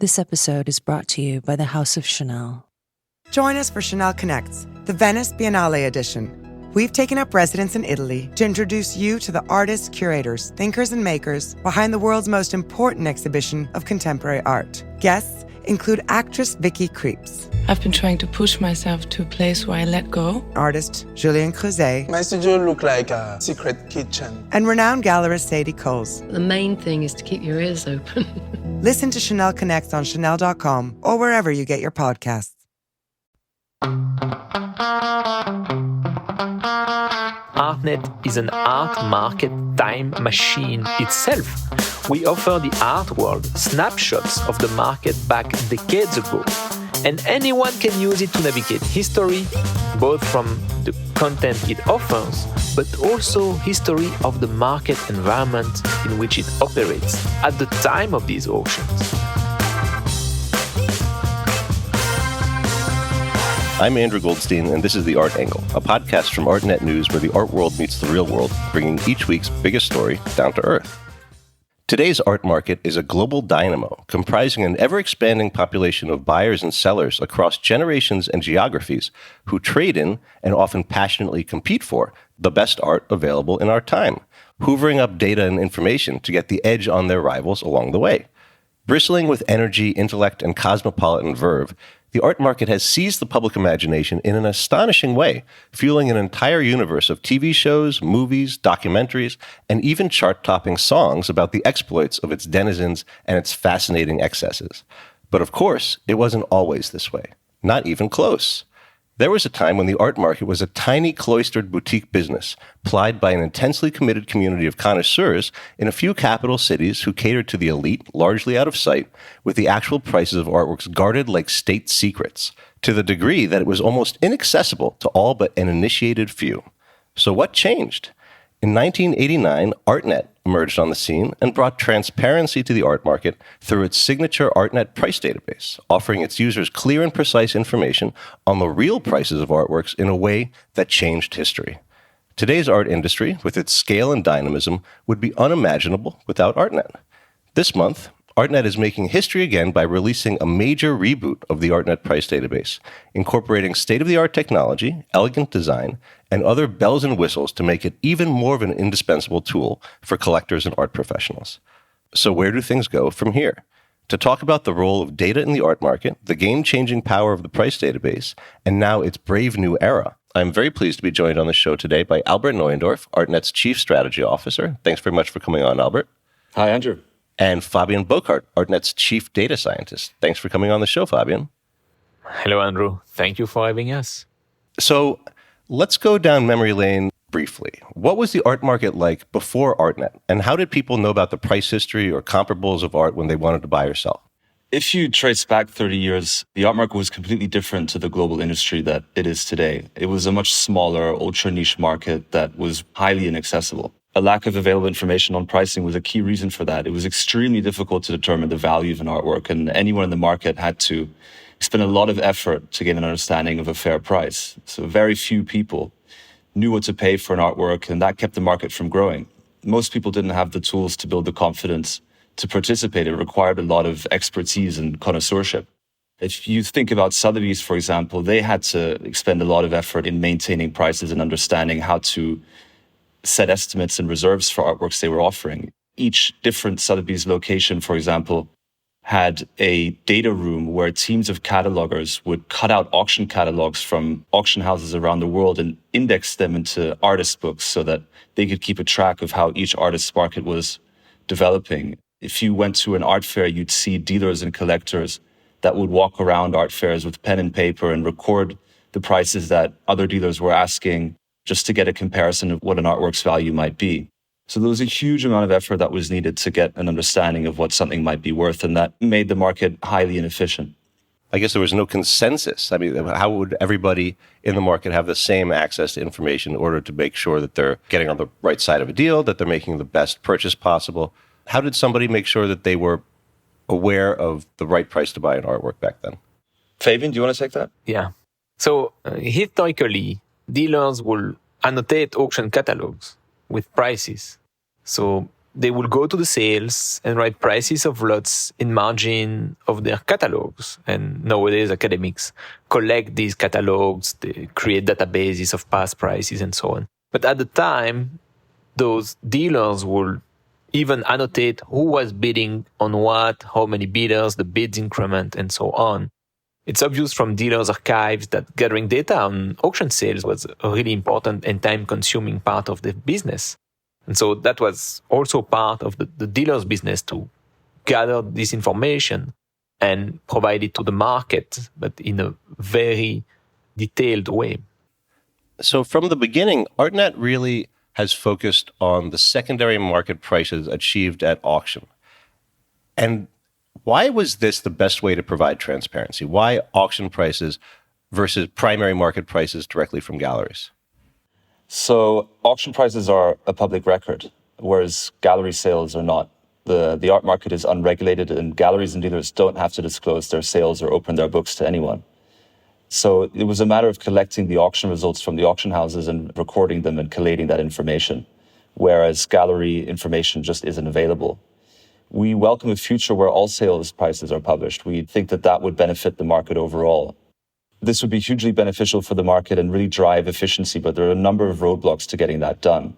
This episode is brought to you by the House of Chanel. Join us for Chanel Connects, the Venice Biennale edition. We've taken up residence in Italy to introduce you to the artists, curators, thinkers, and makers behind the world's most important exhibition of contemporary art. Guests include actress Vicky Krieps. I've been trying to push myself to a place where I let go. Artist Julien Creuset. My studio looked like a secret kitchen. And renowned gallerist Sadie Coles. The main thing is to keep your ears open. Listen to Chanel Connects on Chanel.com or wherever you get your podcasts. Artnet is an art market time machine itself. We offer the art world snapshots of the market back decades ago, and anyone can use it to navigate history, both from the content it offers, but also history of the market environment in which it operates at the time of these auctions. I'm Andrew Goldstein, and this is The Art Angle, a podcast from Artnet News where the art world meets the real world, bringing each week's biggest story down to earth. Today's art market is a global dynamo, comprising an ever-expanding population of buyers and sellers across generations and geographies who trade in and often passionately compete for the best art available in our time, hoovering up data and information to get the edge on their rivals along the way. Bristling with energy, intellect, and cosmopolitan verve, the art market has seized the public imagination in an astonishing way, fueling an entire universe of TV shows, movies, documentaries, and even chart-topping songs about the exploits of its denizens and its fascinating excesses. But of course, it wasn't always this way. Not even close. There was a time when the art market was a tiny cloistered boutique business, plied by an intensely committed community of connoisseurs in a few capital cities who catered to the elite, largely out of sight, with the actual prices of artworks guarded like state secrets, to the degree that it was almost inaccessible to all but an initiated few. So what changed? In 1989, Artnet emerged on the scene and brought transparency to the art market through its signature Artnet Price Database, offering its users clear and precise information on the real prices of artworks in a way that changed history. Today's art industry, with its scale and dynamism, would be unimaginable without Artnet. This month, Artnet is making history again by releasing a major reboot of the Artnet Price Database, incorporating state-of-the-art technology, elegant design, and other bells and whistles to make it even more of an indispensable tool for collectors and art professionals. So where do things go from here? To talk about the role of data in the art market, the game-changing power of the Price Database, and now its brave new era, I'm very pleased to be joined on the show today by Albert Neuendorf, Artnet's Chief Strategy Officer. Thanks very much for coming on, Albert. Hi, Andrew. And Fabian Bocart, Artnet's Chief Data Scientist. Thanks for coming on the show, Fabian. Hello, Andrew. Thank you for having us. So let's go down memory lane briefly. What was the art market like before Artnet? And how did people know about the price history or comparables of art when they wanted to buy or sell? If you trace back 30 years, the art market was completely different to the global industry that it is today. It was a much smaller, ultra-niche market that was highly inaccessible. A lack of available information on pricing was a key reason for that. It was extremely difficult to determine the value of an artwork, and anyone in the market had to spend a lot of effort to get an understanding of a fair price. So very few people knew what to pay for an artwork, and that kept the market from growing. Most people didn't have the tools to build the confidence to participate. It required a lot of expertise and connoisseurship. If you think about Sotheby's, for example, they had to expend a lot of effort in maintaining prices and understanding how to set estimates and reserves for artworks they were offering. Each different Sotheby's location, for example, had a data room where teams of catalogers would cut out auction catalogs from auction houses around the world and index them into artist books so that they could keep a track of how each artist's market was developing. If you went to an art fair, you'd see dealers and collectors that would walk around art fairs with pen and paper and record the prices that other dealers were asking just to get a comparison of what an artwork's value might be. So there was a huge amount of effort that was needed to get an understanding of what something might be worth, and that made the market highly inefficient. I guess there was no consensus. I mean, how would everybody in the market have the same access to information in order to make sure that they're getting on the right side of a deal, that they're making the best purchase possible? How did somebody make sure that they were aware of the right price to buy an artwork back then? Fabian, do you want to take that? Yeah. So historically, dealers will annotate auction catalogs with prices. So they will go to the sales and write prices of lots in margin of their catalogs. And nowadays, academics collect these catalogs, they create databases of past prices and so on. But at the time, those dealers will even annotate who was bidding on what, how many bidders, the bids increment, and so on. It's obvious from dealers' archives that gathering data on auction sales was a really important and time-consuming part of the business. And so that was also part of the dealer's business to gather this information and provide it to the market, but in a very detailed way. So from the beginning, Artnet really has focused on the secondary market prices achieved at auction. And why was this the best way to provide transparency? Why auction prices versus primary market prices directly from galleries? So auction prices are a public record, whereas gallery sales are not. The art market is unregulated, and galleries and dealers don't have to disclose their sales or open their books to anyone. So it was a matter of collecting the auction results from the auction houses and recording them and collating that information, whereas gallery information just isn't available. We welcome a future where all sales prices are published. We think that that would benefit the market overall. This would be hugely beneficial for the market and really drive efficiency, but there are a number of roadblocks to getting that done.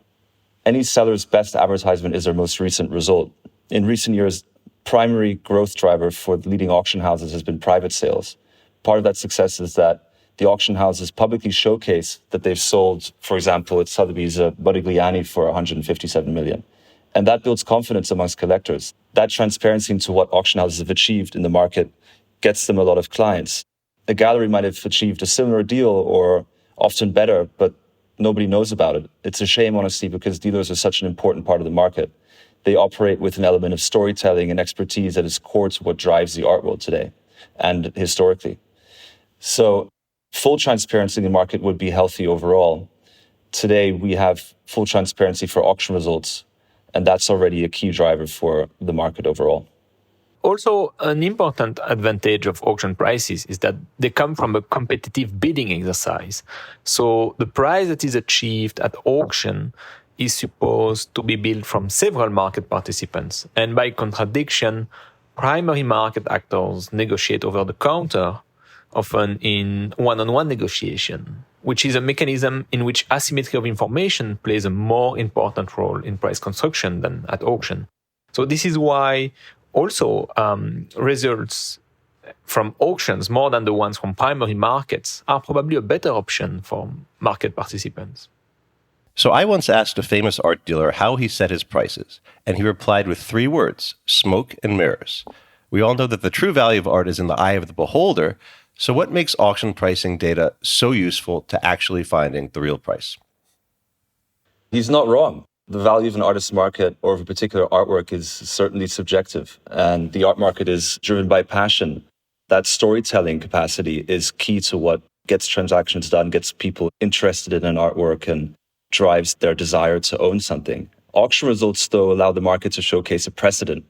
Any seller's best advertisement is their most recent result. In recent years, primary growth driver for leading auction houses has been private sales. Part of that success is that the auction houses publicly showcase that they've sold, for example, at Sotheby's Modigliani for 157 million. And that builds confidence amongst collectors. That transparency into what auction houses have achieved in the market gets them a lot of clients. A gallery might have achieved a similar deal or often better, but nobody knows about it. It's a shame, honestly, because dealers are such an important part of the market. They operate with an element of storytelling and expertise that is core to what drives the art world today and historically. So full transparency in the market would be healthy overall. Today, we have full transparency for auction results, and that's already a key driver for the market overall. Also, an important advantage of auction prices is that they come from a competitive bidding exercise. So the price that is achieved at auction is supposed to be billed from several market participants. And by contradiction, primary market actors negotiate over the counter, often in one-on-one negotiation, which is a mechanism in which asymmetry of information plays a more important role in price construction than at auction. So this is why also results from auctions, more than the ones from primary markets, are probably a better option for market participants. So I once asked a famous art dealer how he set his prices, and he replied with 3 words: smoke and mirrors. We all know that the true value of art is in the eye of the beholder. So what makes auction pricing data so useful to actually finding the real price? He's not wrong. The value of an artist's market or of a particular artwork is certainly subjective, and the art market is driven by passion. That storytelling capacity is key to what gets transactions done, gets people interested in an artwork, and drives their desire to own something. Auction results, though, allow the market to showcase a precedent.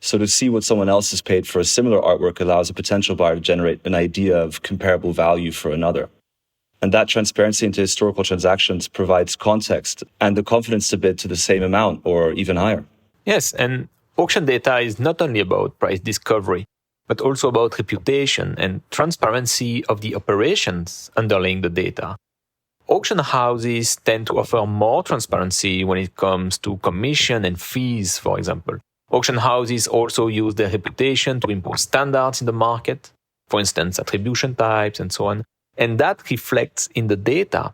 So to see what someone else has paid for a similar artwork allows a potential buyer to generate an idea of comparable value for another. And that transparency into historical transactions provides context and the confidence to bid to the same amount or even higher. Yes, and auction data is not only about price discovery, but also about reputation and transparency of the operations underlying the data. Auction houses tend to offer more transparency when it comes to commission and fees, for example. Auction houses also use their reputation to impose standards in the market, for instance, attribution types and so on, and that reflects in the data.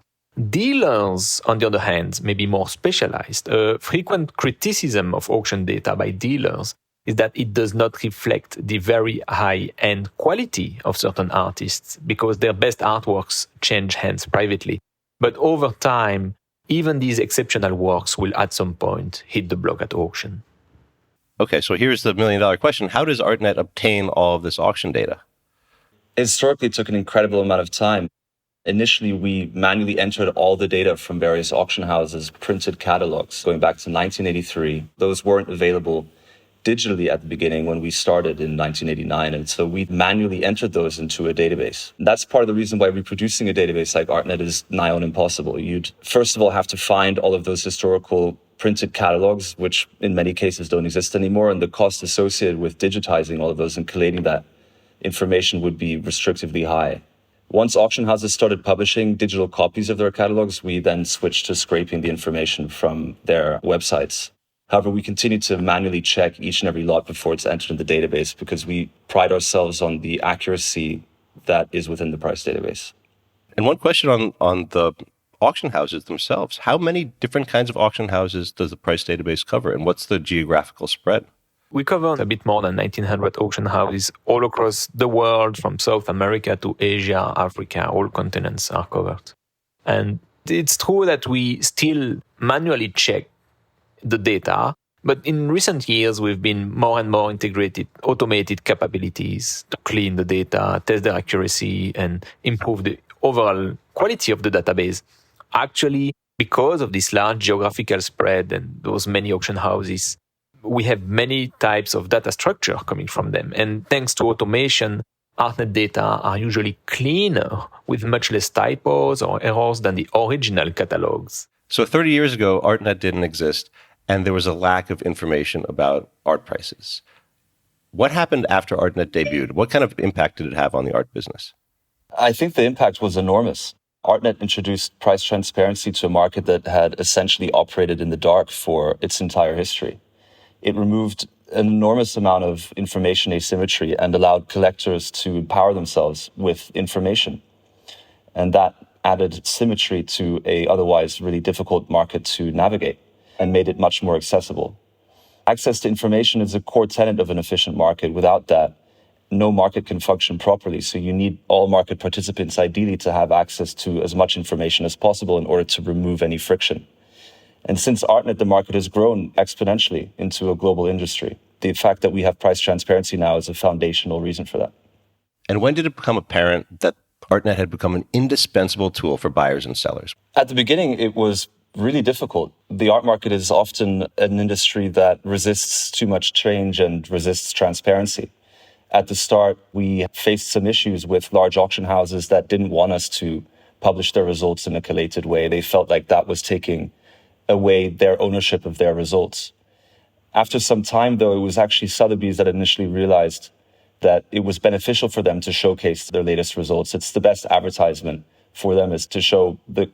Dealers, on the other hand, may be more specialized. A frequent criticism of auction data by dealers is that it does not reflect the very high-end quality of certain artists because their best artworks change hands privately. But over time, even these exceptional works will at some point hit the block at auction. Okay, so here's the million-dollar question. How does Artnet obtain all of this auction data? Historically, it took an incredible amount of time. Initially, we manually entered all the data from various auction houses, printed catalogs, going back to 1983. Those weren't available digitally at the beginning when we started in 1989. And so we manually entered those into a database. And that's part of the reason why reproducing a database like Artnet is nigh on impossible. You'd first of all have to find all of those historical printed catalogs, which in many cases don't exist anymore, and the cost associated with digitizing all of those and collating that information would be restrictively high. Once auction houses started publishing digital copies of their catalogs, we then switched to scraping the information from their websites. However, we continue to manually check each and every lot before it's entered in the database because we pride ourselves on the accuracy that is within the price database. And one question on the auction houses themselves. How many different kinds of auction houses does the price database cover, and what's the geographical spread? We cover a bit more than 1,900 auction houses all across the world, from South America to Asia, Africa, all continents are covered. And it's true that we still manually check the data, but in recent years, we've been more and more integrated automated capabilities to clean the data, test the accuracy, and improve the overall quality of the database. Actually, because of this large geographical spread and those many auction houses, we have many types of data structure coming from them. And thanks to automation, Artnet data are usually cleaner with much less typos or errors than the original catalogs. So 30 years ago, Artnet didn't exist, and there was a lack of information about art prices. What happened after Artnet debuted? What kind of impact did it have on the art business? I think the impact was enormous. Artnet introduced price transparency to a market that had essentially operated in the dark for its entire history. It removed an enormous amount of information asymmetry and allowed collectors to empower themselves with information. And that added symmetry to a otherwise really difficult market to navigate and made it much more accessible. Access to information is a core tenet of an efficient market. Without that, no market can function properly. So you need all market participants ideally to have access to as much information as possible in order to remove any friction. And since Artnet, the market has grown exponentially into a global industry. The fact that we have price transparency now is a foundational reason for that. And when did it become apparent that Artnet had become an indispensable tool for buyers and sellers? At the beginning, it was really difficult. The art market is often an industry that resists too much change and resists transparency. At the start, we faced some issues with large auction houses that didn't want us to publish their results in a collated way. They felt like that was taking away their ownership of their results. After some time, though, it was actually Sotheby's that initially realized that it was beneficial for them to showcase their latest results. It's the best advertisement for them is to show the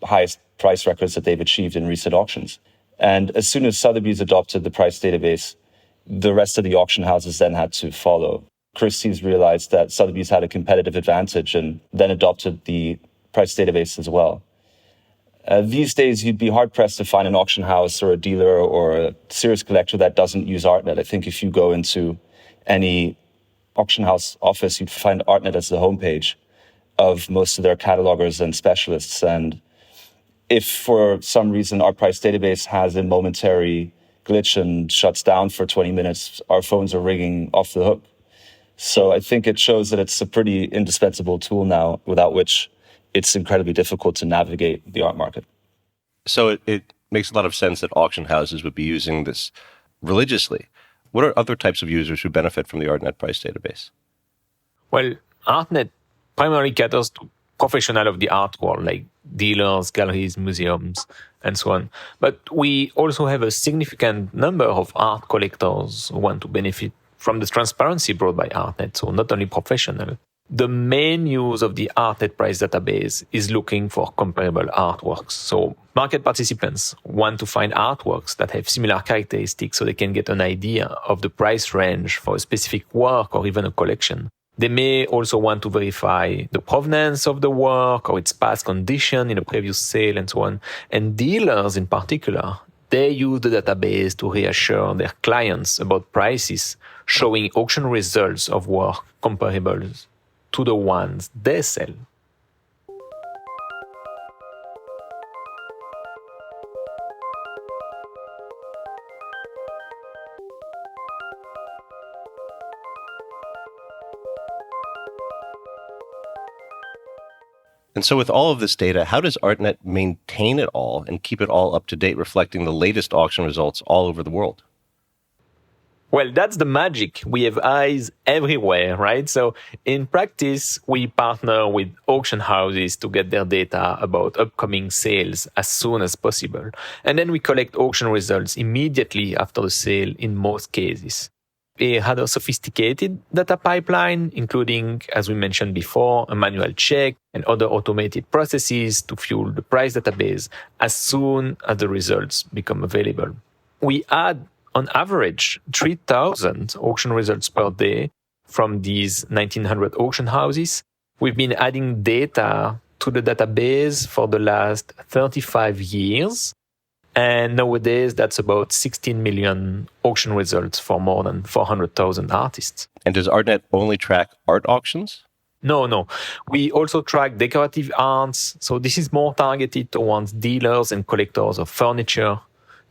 highest price records that they've achieved in recent auctions. And as soon as Sotheby's adopted the price database, the rest of the auction houses then had to follow. Christie's realized that Sotheby's had a competitive advantage and then adopted the price database as well. These days, you'd be hard-pressed to find an auction house or a dealer or a serious collector that doesn't use Artnet. I think if you go into any auction house office, you'd find Artnet as the homepage of most of their catalogers and specialists. And if for some reason our price database has a momentary glitch and shuts down for 20 minutes, our phones are ringing off the hook. So I think it shows that it's a pretty indispensable tool now, without which it's incredibly difficult to navigate the art market. So it makes a lot of sense that auction houses would be using this religiously. What are other types of users who benefit from the Artnet price database? Well, Artnet primarily caters to professionals of the art world, like dealers, galleries, museums, and so on. But we also have a significant number of art collectors who want to benefit from the transparency brought by Artnet, so not only professional. The main use of the Artnet price database is looking for comparable artworks. So market participants want to find artworks that have similar characteristics so they can get an idea of the price range for a specific work or even a collection. They may also want to verify the provenance of the work or its past condition in a previous sale and so on. And dealers in particular, they use the database to reassure their clients about prices, showing auction results of work comparable to the ones they sell. And so with all of this data, how does Artnet maintain it all and keep it all up to date, reflecting the latest auction results all over the world? Well, that's the magic. We have eyes everywhere, right? So in practice, we partner with auction houses to get their data about upcoming sales as soon as possible. And then we collect auction results immediately after the sale in most cases. A rather sophisticated data pipeline, including, as we mentioned before, a manual check and other automated processes to fuel the price database as soon as the results become available. We add, on average, 3,000 auction results per day from these 1,900 auction houses. We've been adding data to the database for the last 35 years. And nowadays, that's about 16 million auction results for more than 400,000 artists. And does Artnet only track art auctions? No. We also track decorative arts. So this is more targeted towards dealers and collectors of furniture,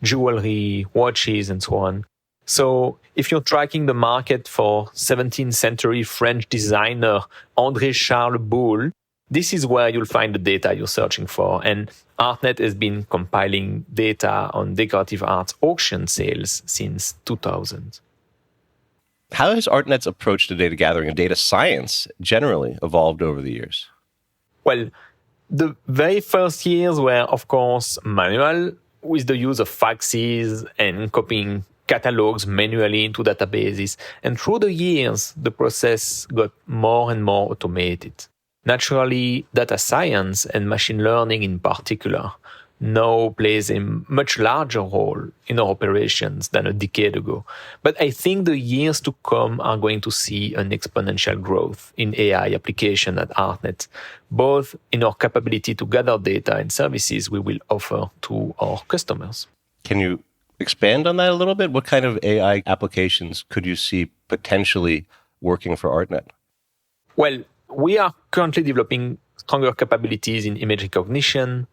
jewelry, watches, and so on. So if you're tracking the market for 17th century French designer André Charles Boulle, this is where you'll find the data you're searching for. And Artnet has been compiling data on decorative arts auction sales since 2000. How has Artnet's approach to data gathering and data science generally evolved over the years? Well, the very first years were, of course, manual, with the use of faxes and copying catalogs manually into databases. And through the years, the process got more and more automated. Naturally, data science and machine learning in particular now plays a much larger role in our operations than a decade ago. But I think the years to come are going to see an exponential growth in AI application at Artnet, both in our capability to gather data and services we will offer to our customers. Can you expand on that a little bit? What kind of AI applications could you see potentially working for Artnet? Well, we are currently developing stronger capabilities in image recognition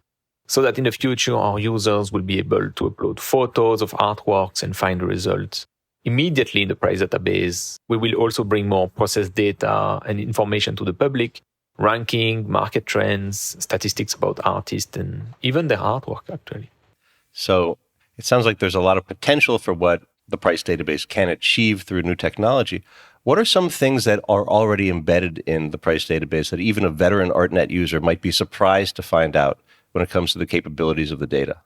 so that in the future our users will be able to upload photos of artworks and find the results immediately in the price database. We will also bring more processed data and information to the public, ranking, market trends, statistics about artists, and even their artwork, actually. So it sounds like there's a lot of potential for what the price database can achieve through new technology. What are some things that are already embedded in the price database that even a veteran Artnet user might be surprised to find out when it comes to the capabilities of the data?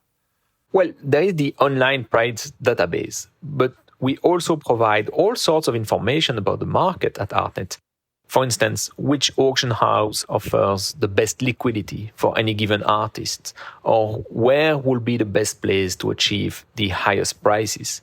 Well, there is the online price database, but we also provide all sorts of information about the market at Artnet. For instance, which auction house offers the best liquidity for any given artist, or where will be the best place to achieve the highest prices.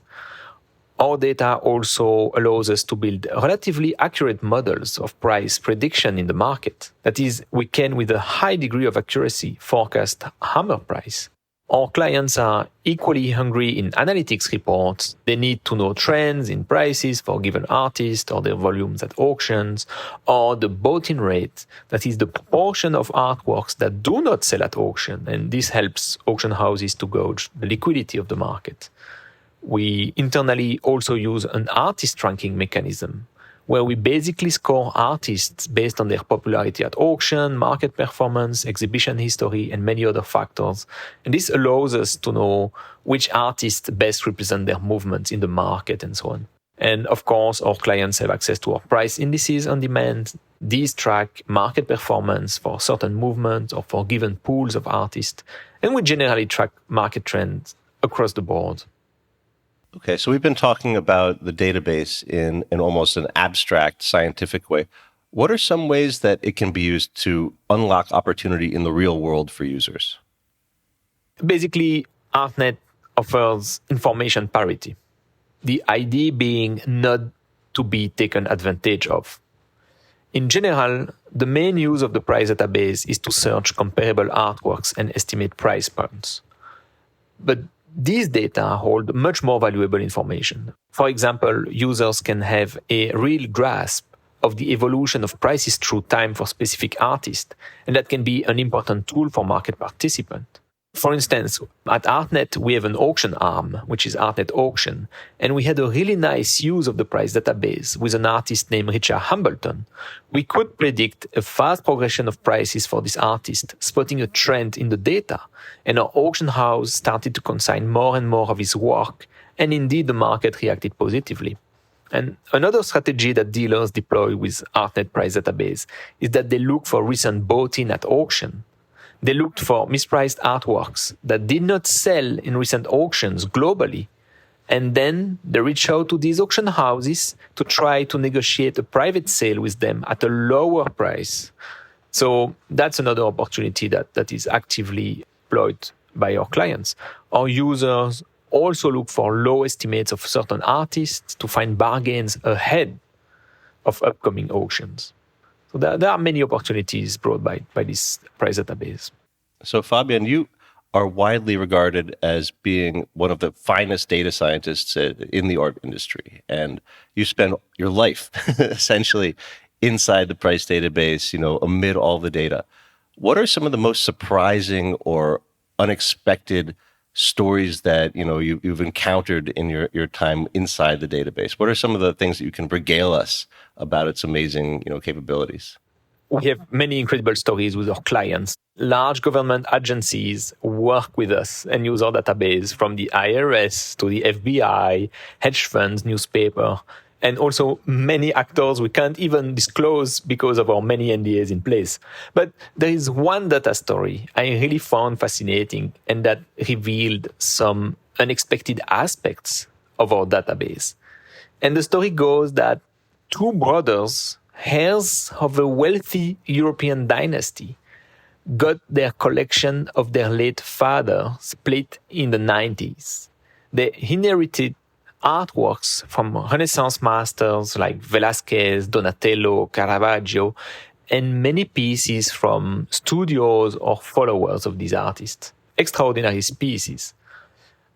Our data also allows us to build relatively accurate models of price prediction in the market. That is, we can, with a high degree of accuracy, forecast hammer price. Our clients are equally hungry in analytics reports. They need to know trends in prices for given artists or their volumes at auctions, or the bought-in rate, that is the proportion of artworks that do not sell at auction, and this helps auction houses to gauge the liquidity of the market. We internally also use an artist ranking mechanism, where we basically score artists based on their popularity at auction, market performance, exhibition history, and many other factors. And this allows us to know which artists best represent their movements in the market and so on. And of course, our clients have access to our price indices on demand. These track market performance for certain movements or for given pools of artists. And we generally track market trends across the board. Okay, so we've been talking about the database in almost an abstract scientific way. What are some ways that it can be used to unlock opportunity in the real world for users? Basically, Artnet offers information parity. The idea being not to be taken advantage of. In general, the main use of the price database is to search comparable artworks and estimate price points. But these data hold much more valuable information. For example, users can have a real grasp of the evolution of prices through time for specific artists, and that can be an important tool for market participants. For instance, at Artnet, we have an auction arm, which is Artnet Auction, and we had a really nice use of the price database with an artist named Richard Hambleton. We could predict a fast progression of prices for this artist, spotting a trend in the data, and our auction house started to consign more and more of his work, and indeed the market reacted positively. And another strategy that dealers deploy with Artnet Price Database is that they look for recent bought-in at auction. They looked for mispriced artworks that did not sell in recent auctions globally. And then they reach out to these auction houses to try to negotiate a private sale with them at a lower price. So that's another opportunity that is actively exploited by our clients. Our users also look for low estimates of certain artists to find bargains ahead of upcoming auctions. So there are many opportunities brought by this price database. So Fabian, you are widely regarded as being one of the finest data scientists in the art industry. And you spend your life essentially inside the price database, amid all the data. What are some of the most surprising or unexpected stories that you've encountered in your time inside the database? What are some of the things that you can regale us about its amazing capabilities? We have many incredible stories with our clients. Large government agencies work with us and use our database, from the IRS to the FBI, hedge funds, newspaper, and also many actors we can't even disclose because of our many NDAs in place. But there is one data story I really found fascinating and that revealed some unexpected aspects of our database. And the story goes that two brothers, heirs of a wealthy European dynasty, got their collection of their late father split in the 90s. They inherited artworks from Renaissance masters like Velázquez, Donatello, Caravaggio, and many pieces from studios or followers of these artists. Extraordinary pieces.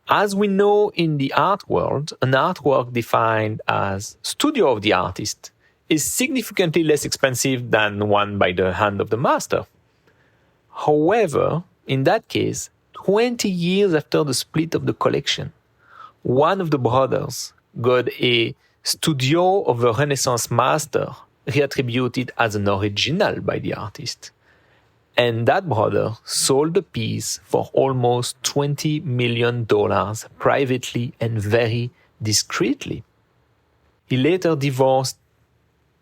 As we know in the art world, an artwork defined as studio of the artist is significantly less expensive than one by the hand of the master. However, in that case, 20 years after the split of the collection, one of the brothers got a studio of a Renaissance master reattributed as an original by the artist. And that brother sold the piece for almost $20 million privately and very discreetly. He later divorced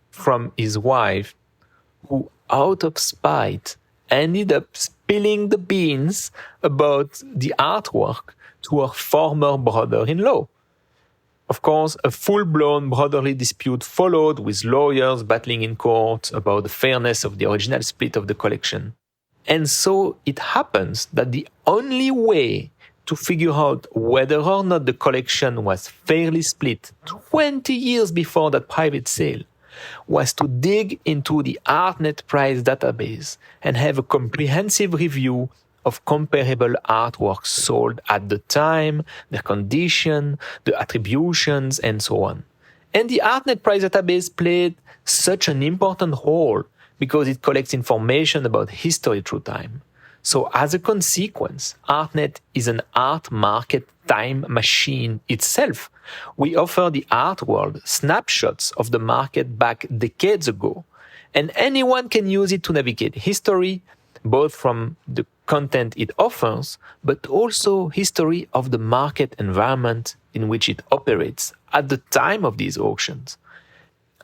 from his wife, who, out of spite, ended up spilling the beans about the artwork to her former brother-in-law. Of course, a full-blown brotherly dispute followed, with lawyers battling in court about the fairness of the original split of the collection. And so it happens that the only way to figure out whether or not the collection was fairly split 20 years before that private sale was to dig into the Artnet Price Database and have a comprehensive review of comparable artworks sold at the time, their condition, the attributions, and so on. And the Artnet Price Database played such an important role because it collects information about history through time. So as a consequence, Artnet is an art market time machine itself. We offer the art world snapshots of the market back decades ago, and anyone can use it to navigate history, both from the content it offers, but also history of the market environment in which it operates at the time of these auctions.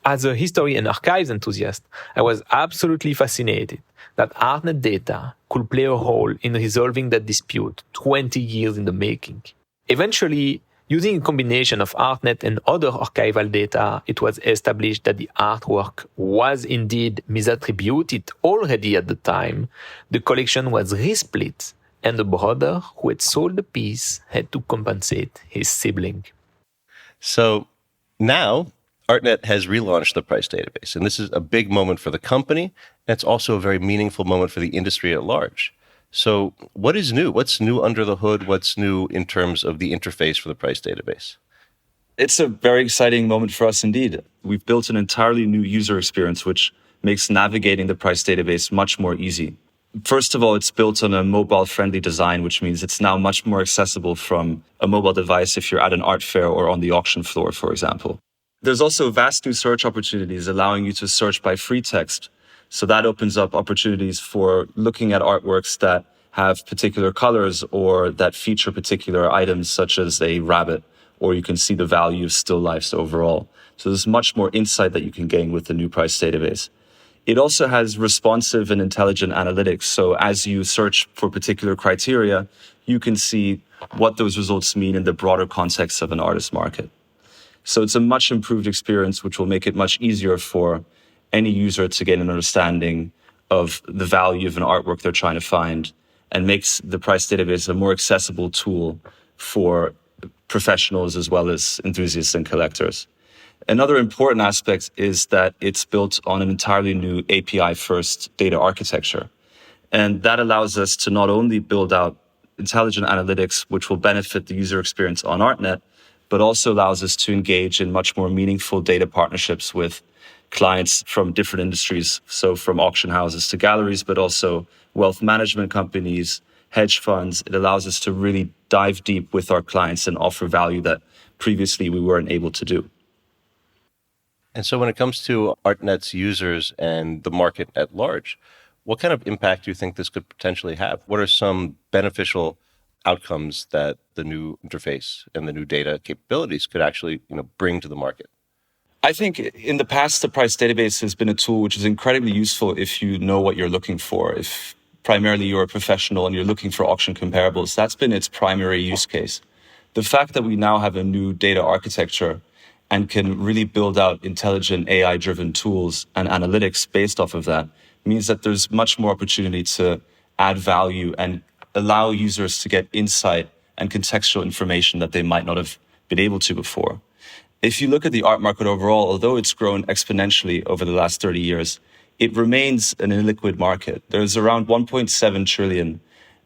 As a history and archives enthusiast, I was absolutely fascinated that Artnet data could play a role in resolving that dispute 20 years in the making. Eventually, using a combination of Artnet and other archival data, it was established that the artwork was indeed misattributed already at the time the collection was resplit, and the brother who had sold the piece had to compensate his sibling. So now, Artnet has relaunched the price database, and this is a big moment for the company, and it's also a very meaningful moment for the industry at large. So what is new? What's new under the hood? What's new in terms of the interface for the price database? It's a very exciting moment for us indeed. We've built an entirely new user experience, which makes navigating the price database much more easy. First of all, it's built on a mobile-friendly design, which means it's now much more accessible from a mobile device if you're at an art fair or on the auction floor, for example. There's also vast new search opportunities allowing you to search by free text. So that opens up opportunities for looking at artworks that have particular colors or that feature particular items such as a rabbit or you can see the value of still lifes overall. So there's much more insight that you can gain with the new price database. It also has responsive and intelligent analytics. So as you search for particular criteria, you can see what those results mean in the broader context of an artist market. So it's a much improved experience, which will make it much easier for any user to gain an understanding of the value of an artwork they're trying to find, and makes the price database a more accessible tool for professionals as well as enthusiasts and collectors. Another important aspect is that it's built on an entirely new API-first data architecture. And that allows us to not only build out intelligent analytics, which will benefit the user experience on Artnet, but also allows us to engage in much more meaningful data partnerships with clients from different industries. So from auction houses to galleries, but also wealth management companies, hedge funds. It allows us to really dive deep with our clients and offer value that previously we weren't able to do. And so when it comes to Artnet's users and the market at large, what kind of impact do you think this could potentially have? What are some beneficial outcomes that the new interface and the new data capabilities could actually, bring to the market? I think in the past, the price database has been a tool which is incredibly useful if you know what you're looking for. If primarily you're a professional and you're looking for auction comparables, that's been its primary use case. The fact that we now have a new data architecture and can really build out intelligent AI-driven tools and analytics based off of that means that there's much more opportunity to add value and allow users to get insight and contextual information that they might not have been able to before. If you look at the art market overall, although it's grown exponentially over the last 30 years, it remains an illiquid market. There's around 1.7 trillion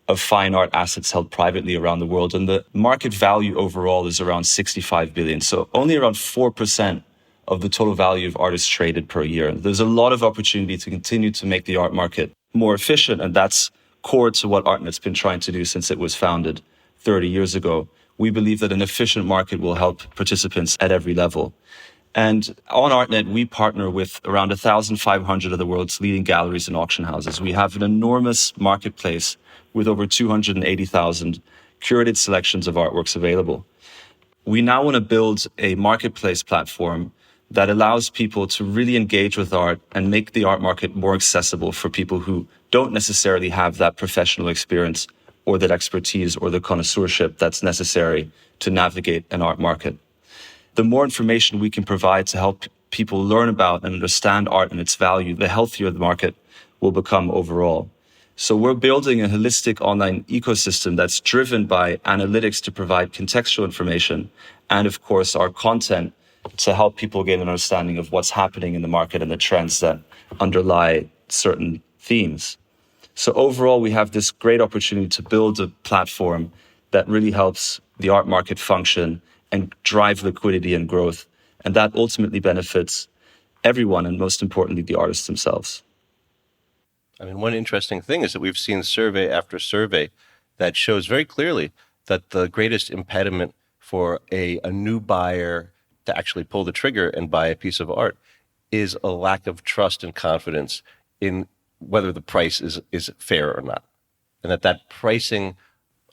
of fine art assets held privately around the world, and the market value overall is around 65 billion. So only around 4% of the total value of art is traded per year. There's a lot of opportunity to continue to make the art market more efficient, and that's core to what Artnet's been trying to do since it was founded 30 years ago. We believe that an efficient market will help participants at every level. And on Artnet, we partner with around 1,500 of the world's leading galleries and auction houses. We have an enormous marketplace with over 280,000 curated selections of artworks available. We now want to build a marketplace platform that allows people to really engage with art and make the art market more accessible for people who don't necessarily have that professional experience or that expertise or the connoisseurship that's necessary to navigate an art market. The more information we can provide to help people learn about and understand art and its value, the healthier the market will become overall. So we're building a holistic online ecosystem that's driven by analytics to provide contextual information and, of course, our content to help people gain an understanding of what's happening in the market and the trends that underlie certain themes. So overall, we have this great opportunity to build a platform that really helps the art market function and drive liquidity and growth. And that ultimately benefits everyone, and most importantly, the artists themselves. I mean, one interesting thing is that we've seen survey after survey that shows very clearly that the greatest impediment for a new buyer to actually pull the trigger and buy a piece of art is a lack of trust and confidence in whether the price is fair or not. And that pricing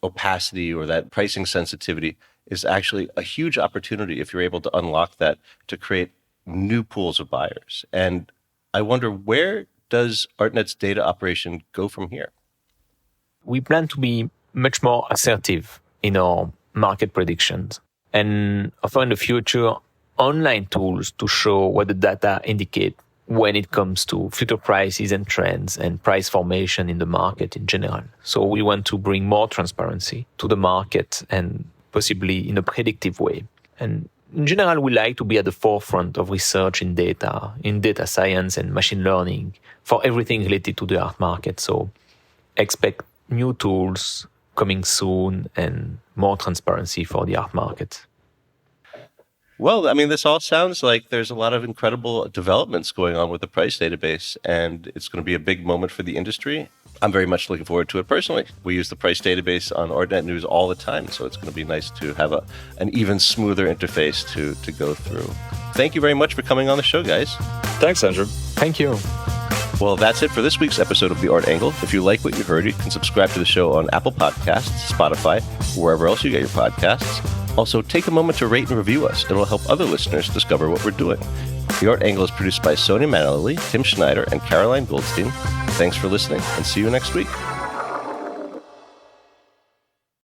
opacity or that pricing sensitivity is actually a huge opportunity if you're able to unlock that to create new pools of buyers. And I wonder, where does Artnet's data operation go from here? We plan to be much more assertive in our market predictions and offer in the future online tools to show what the data indicate when it comes to future prices and trends and price formation in the market in general. So we want to bring more transparency to the market and possibly in a predictive way. And in general, we like to be at the forefront of research in data science and machine learning for everything related to the art market. So expect new tools coming soon and more transparency for the art market. Well, I mean, this all sounds like there's a lot of incredible developments going on with the price database, and it's going to be a big moment for the industry. I'm very much looking forward to it personally. We use the price database on Artnet News all the time, so it's going to be nice to have an even smoother interface to go through. Thank you very much for coming on the show, guys. Thanks, Andrew. Thank you. Well, that's it for this week's episode of The Art Angle. If you like what you heard, you can subscribe to the show on Apple Podcasts, Spotify, wherever else you get your podcasts. Also, take a moment to rate and review us. It will help other listeners discover what we're doing. The Art Angle is produced by Sonia Manley, Tim Schneider, and Caroline Goldstein. Thanks for listening, and see you next week.